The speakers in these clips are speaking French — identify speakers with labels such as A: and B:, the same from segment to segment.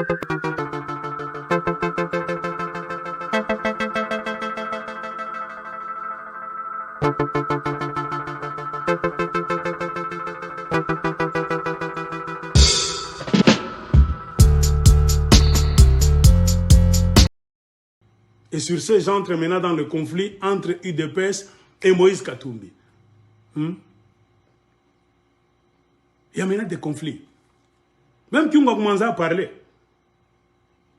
A: Et sur ce, j'entre maintenant dans le conflit entre UDPS et Moïse Katumbi. Il y a maintenant des conflits. Même Kyungo commence à parler.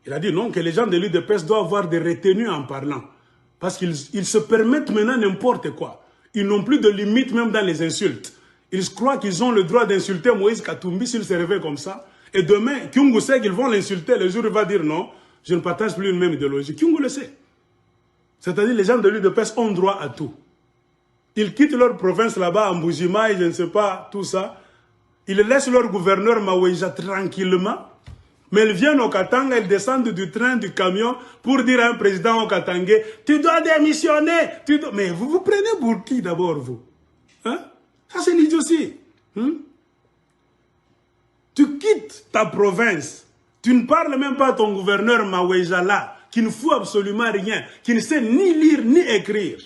A: Il a dit non, que les gens de l'UDPS doivent avoir des retenues en parlant. Parce qu'ils se permettent maintenant n'importe quoi. Ils n'ont plus de limite même dans les insultes. Ils croient qu'ils ont le droit d'insulter Moïse Katumbi s'il se réveille comme ça. Et demain, Kyungo sait qu'ils vont l'insulter. Le jour où il va dire non, je ne partage plus une même idéologie. Kyungo le sait. C'est-à-dire les gens de l'UDPS ont droit à tout. Ils quittent leur province là-bas, à Mbujimai, je ne sais pas, tout ça. Ils laissent leur gouverneur Maweja tranquillement. Mais ils viennent au Katanga, ils descendent du train, du camion, pour dire à un président au Katangais, tu dois démissionner. Mais vous vous prenez pour qui d'abord, vous? Hein? Ça, c'est l'idiotie. Tu quittes ta province. Tu ne parles même pas à ton gouverneur Maweja là, qui ne fout absolument rien, qui ne sait ni lire ni écrire,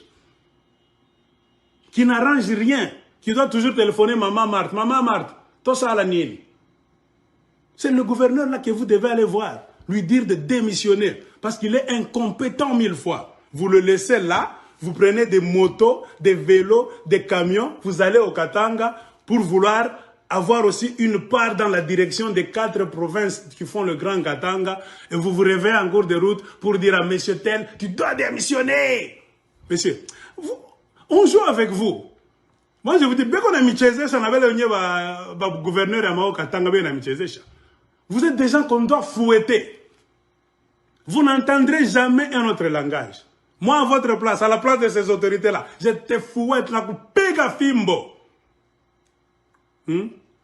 A: qui n'arrange rien, qui doit toujours téléphoner Maman Marthe, tout ça à la Nili. C'est le gouverneur là que vous devez aller voir, lui dire de démissionner, parce qu'il est incompétent 1000 fois. Vous le laissez là, vous prenez des motos, des vélos, des camions, vous allez au Katanga pour vouloir avoir aussi une part dans la direction des 4 provinces qui font le Grand Katanga, et vous vous réveillez en cours de route pour dire à monsieur tel, tu dois démissionner. Monsieur, on joue avec vous. Moi je vous dis, bien qu'on a mis ça n'avait le gouverneur à Mao Katanga, bien mis vous êtes des gens qu'on doit fouetter. Vous n'entendrez jamais un autre langage. Moi, à votre place, à la place de ces autorités-là, je te fouette, pega fimbo.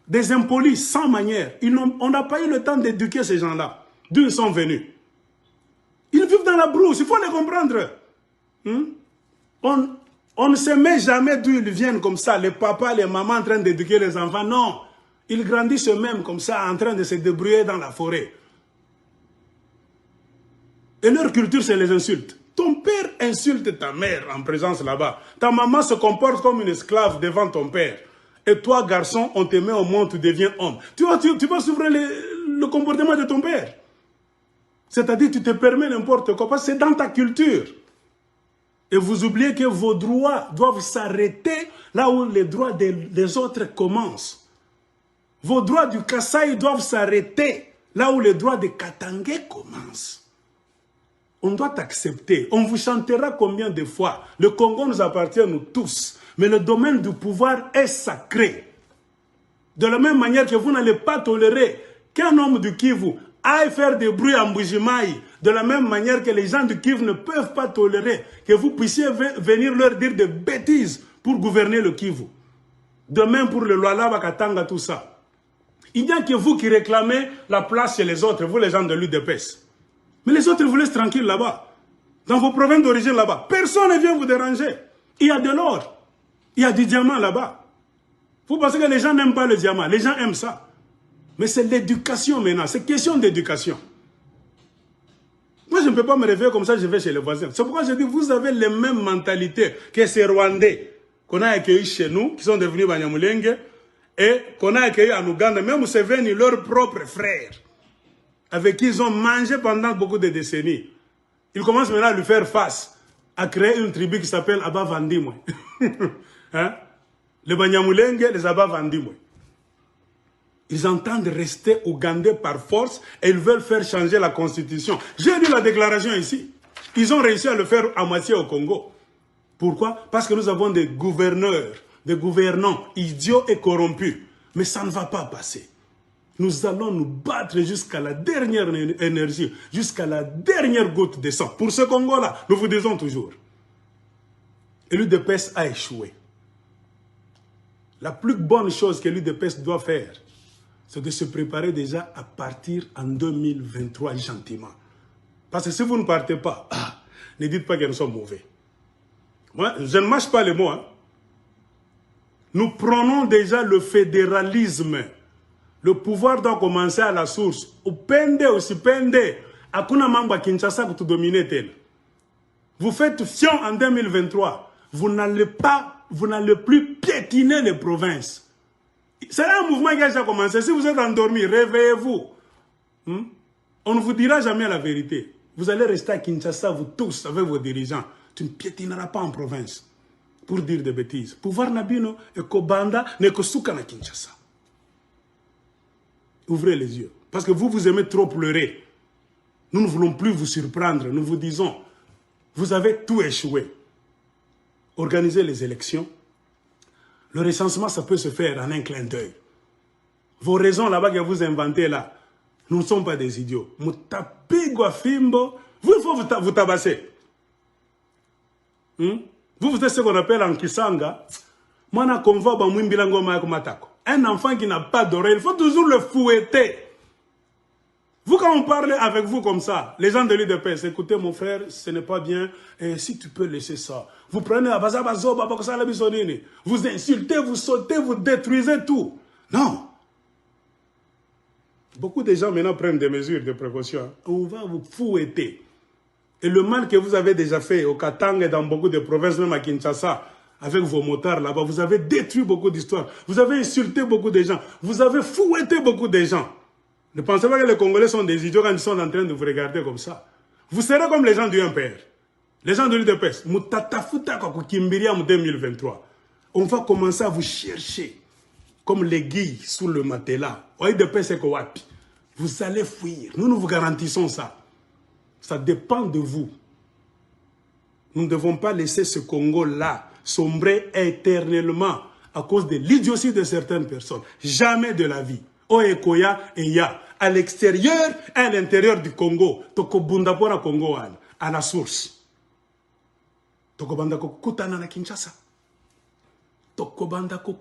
A: Des impolis sans manière. On n'a pas eu le temps d'éduquer ces gens-là. D'où ils sont venus. Ils vivent dans la brousse, il faut les comprendre. On ne se met jamais d'où ils viennent comme ça, les papas, les mamans en train d'éduquer les enfants. Non, ils grandissent eux-mêmes comme ça, en train de se débrouiller dans la forêt. Et leur culture, c'est les insultes. Ton père insulte ta mère en présence là-bas. Ta maman se comporte comme une esclave devant ton père. Et toi, garçon, on te met au monde, tu deviens homme. Tu vas suivre le comportement de ton père. C'est-à-dire, tu te permets n'importe quoi, parce que c'est dans ta culture. Et vous oubliez que vos droits doivent s'arrêter là où les droits des autres commencent. Vos droits du Kasaï doivent s'arrêter là où les droits des Katangais commencent. On doit accepter. On vous chantera combien de fois? Le Congo nous appartient, nous tous. Mais le domaine du pouvoir est sacré. De la même manière que vous n'allez pas tolérer qu'un homme du Kivu aille faire des bruits en Mbujimai, de la même manière que les gens du Kivu ne peuvent pas tolérer que vous puissiez venir leur dire des bêtises pour gouverner le Kivu. De même pour le Lualaba Katanga, tout ça. Il n'y a que vous qui réclamez la place chez les autres, vous les gens de l'UDPS. Mais les autres vous laissent tranquilles là-bas. Dans vos provinces d'origine là-bas. Personne ne vient vous déranger. Il y a de l'or. Il y a du diamant là-bas. Vous pensez que les gens n'aiment pas le diamant. Les gens aiment ça. Mais c'est l'éducation maintenant. C'est question d'éducation. Moi, je ne peux pas me réveiller comme ça, je vais chez les voisins. C'est pourquoi je dis, vous avez les mêmes mentalités que ces Rwandais qu'on a accueillis chez nous, qui sont devenus Banyamulenge, et qu'on a accueillis en Ouganda. Même Museveni, leurs propres frères, avec qui ils ont mangé pendant beaucoup de décennies. Ils commencent maintenant à lui faire face, à créer une tribu qui s'appelle Aba Vandimwe. Hein? Les Banyamulenge, les Aba Vandimwe. Ils entendent rester ougandais par force et ils veulent faire changer la constitution. J'ai lu la déclaration ici. Ils ont réussi à le faire à moitié au Congo. Pourquoi? Parce que nous avons des gouverneurs, des gouvernants idiots et corrompus. Mais ça ne va pas passer. Nous allons nous battre jusqu'à la dernière énergie, jusqu'à la dernière goutte de sang. Pour ce Congo-là, nous vous disons toujours. Et l'UDPS a échoué. La plus bonne chose que l'UDPS doit faire, c'est de se préparer déjà à partir en 2023 gentiment. Parce que si vous ne partez pas, ne dites pas que nous sommes mauvais. Moi, je ne mâche pas les mots. Nous prenons déjà le fédéralisme. Le pouvoir doit commencer à la source. Upende usipende, hakuna mambo ya Kinshasa kutudominer tena. Vous faites fion en 2023. Vous n'allez plus piétiner les provinces. C'est un mouvement qui a déjà commencé. Si vous êtes endormi, réveillez-vous. On ne vous dira jamais la vérité. Vous allez rester à Kinshasa, vous tous, avec vos dirigeants. Tu ne piétineras pas en province pour dire des bêtises. Pouvoir Nabino et Kobanda n'est que Souka na Kinshasa. Ouvrez les yeux. Parce que vous aimez trop pleurer. Nous ne voulons plus vous surprendre. Nous vous disons, vous avez tout échoué. Organisez les élections. Le recensement, ça peut se faire en un clin d'œil. Vos raisons là-bas que vous inventez là, nous ne sommes pas des idiots. Mutapigwa fimbo. Vous, il faut vous tabasser. Vous êtes ce qu'on appelle en Kisanga. Un enfant qui n'a pas d'oreille, il faut toujours le fouetter. Vous, quand on parle avec vous comme ça, les gens de l'UDPS, écoutez mon frère, ce n'est pas bien, et si tu peux laisser ça. Vous prenez vous insultez, vous sautez, vous détruisez tout. Non. Beaucoup de gens maintenant prennent des mesures de précaution. On va vous fouetter. Et le mal que vous avez déjà fait au Katanga et dans beaucoup de provinces, même à Kinshasa, avec vos motards là-bas, vous avez détruit beaucoup d'histoires. Vous avez insulté beaucoup de gens. Vous avez fouetté beaucoup de gens. Ne pensez pas que les Congolais sont des idiots quand ils sont en train de vous regarder comme ça. Vous serez comme les gens du MPR. Les gens de l'UDPS. En 2023. On va commencer à vous chercher comme les guilles sous le matelas. Vous allez fuir. Nous vous garantissons ça. Ça dépend de vous. Nous ne devons pas laisser ce Congo-là sombrer éternellement à cause de l'idiotie de certaines personnes. Jamais de la vie. Oekoya et ya. À l'extérieur et à l'intérieur du Congo. Tokobunda pona Congo à la source. Tokobanda ko kutana na Kinshasa. Tokobanda ko